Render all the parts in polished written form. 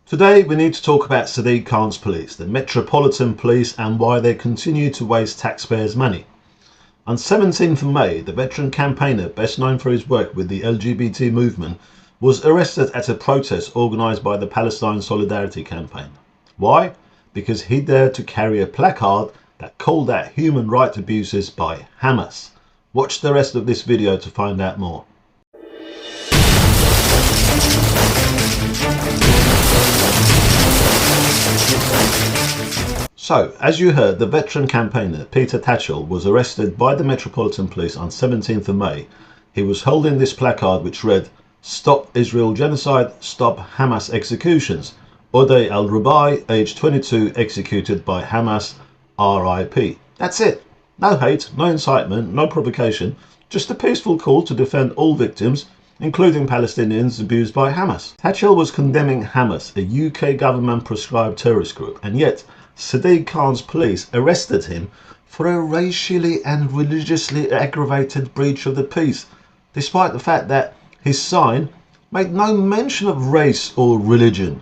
Today we need to talk about Sadiq Khan's police, the Metropolitan Police, and why they continue to waste taxpayers' money. On 17th of May, the veteran campaigner, best known for his work with the LGBT movement, was arrested at a protest organised by the Palestine Solidarity Campaign. Why? Because he dared to carry a placard that called out human rights abuses by Hamas. Watch the rest of this video to find out more. So, as you heard, the veteran campaigner Peter Tatchell was arrested by the Metropolitan Police on 17th of May. He was holding this placard which read, "Stop Israel Genocide, Stop Hamas Executions. Odeh al-Rubai, age 22, executed by Hamas, RIP." That's it. No hate, no incitement, no provocation, just a peaceful call to defend all victims, including Palestinians abused by Hamas. Tatchell was condemning Hamas, a UK government prescribed terrorist group, and yet Sadiq Khan's police arrested him for a racially and religiously aggravated breach of the peace, despite the fact that his sign made no mention of race or religion.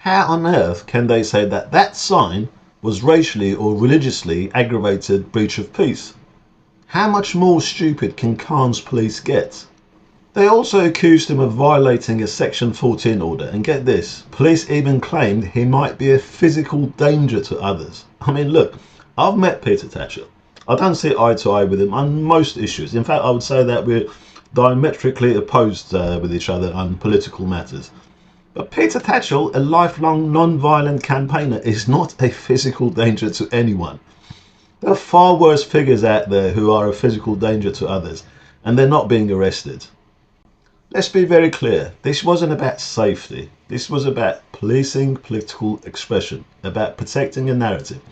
How on earth can they say that that sign was racially or religiously aggravated breach of peace? How much more stupid can Khan's police get? They also accused him of violating a Section 14 order, and get this, police even claimed he might be a physical danger to others. I mean, look, I've met Peter Tatchell. I don't see eye to eye with him on most issues. In fact, I would say that we're diametrically opposed with each other on political matters. But Peter Tatchell, a lifelong non-violent campaigner, is not a physical danger to anyone. There are far worse figures out there who are a physical danger to others, and they're not being arrested. Let's be very clear, this wasn't about safety, this was about policing political expression, about protecting a narrative,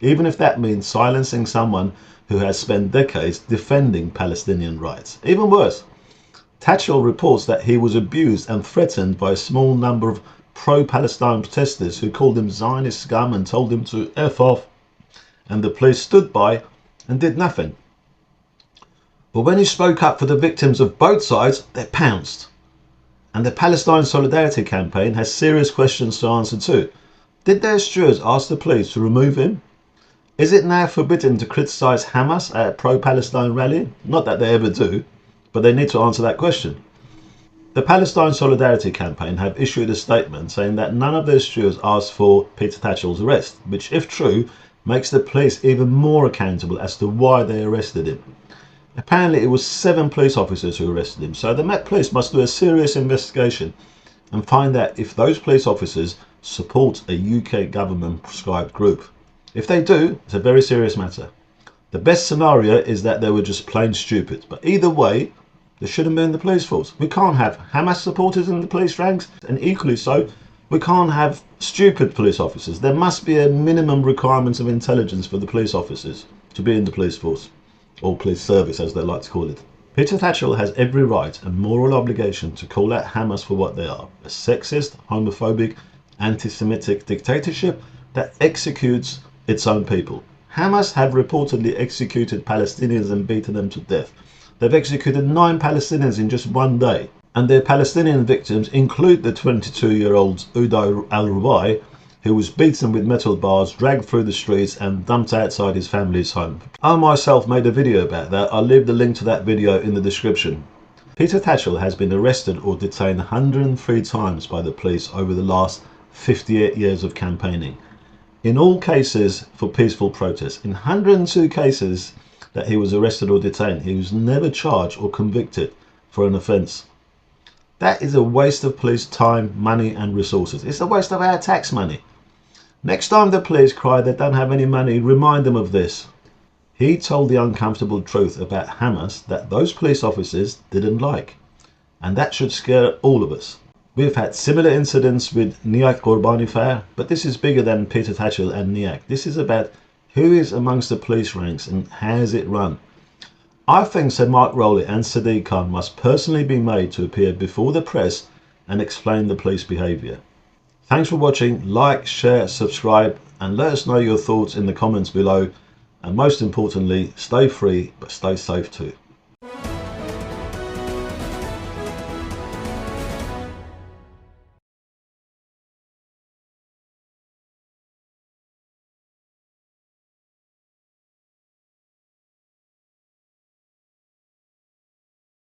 even if that means silencing someone who has spent decades defending Palestinian rights. Even worse, Tatchell reports that he was abused and threatened by a small number of pro-Palestine protesters who called him Zionist scum and told him to F off, and the police stood by and did nothing. But when he spoke up for the victims of both sides, they pounced. And the Palestine Solidarity Campaign has serious questions to answer too. Did their stewards ask the police to remove him? Is it now forbidden to criticise Hamas at a pro-Palestine rally? Not that they ever do, but they need to answer that question. The Palestine Solidarity Campaign have issued a statement saying that none of their stewards asked for Peter Tatchell's arrest, which, if true, makes the police even more accountable as to why they arrested him. Apparently it was 7 police officers who arrested him, so the Met Police must do a serious investigation and find out if those police officers support a UK government prescribed group. If they do, it's a very serious matter. The best scenario is that they were just plain stupid, but either way, they shouldn't be in the police force. We can't have Hamas supporters in the police ranks, and equally so, we can't have stupid police officers. There must be a minimum requirement of intelligence for the police officers to be in the police force, or police service as they like to call it. Peter Tatchell has every right and moral obligation to call out Hamas for what they are, a sexist, homophobic, anti-Semitic dictatorship that executes its own people. Hamas have reportedly executed Palestinians and beaten them to death. They've executed 9 Palestinians in just one day, and their Palestinian victims include the 22-year-old Odeh al-Rubai, who was beaten with metal bars, dragged through the streets and dumped outside his family's home. I myself made a video about that. I'll leave the link to that video in the description. Peter Tatchell has been arrested or detained 103 times by the police over the last 58 years of campaigning. In all cases for peaceful protests. In 102 cases that he was arrested or detained, he was never charged or convicted for an offence. That is a waste of police time, money and resources. It's a waste of our tax money. Next time the police cry they don't have any money, remind them of this. He told the uncomfortable truth about Hamas that those police officers didn't like. And that should scare all of us. We've had similar incidents with Niak Qurbani Fair, but this is bigger than Peter Tatchell and Niak. This is about who is amongst the police ranks and how is it run. I think Sir Mark Rowley and Sadiq Khan must personally be made to appear before the press and explain the police behaviour. Thanks for watching. Like, share, subscribe and let us know your thoughts in the comments below, and most importantly, stay free but stay safe too.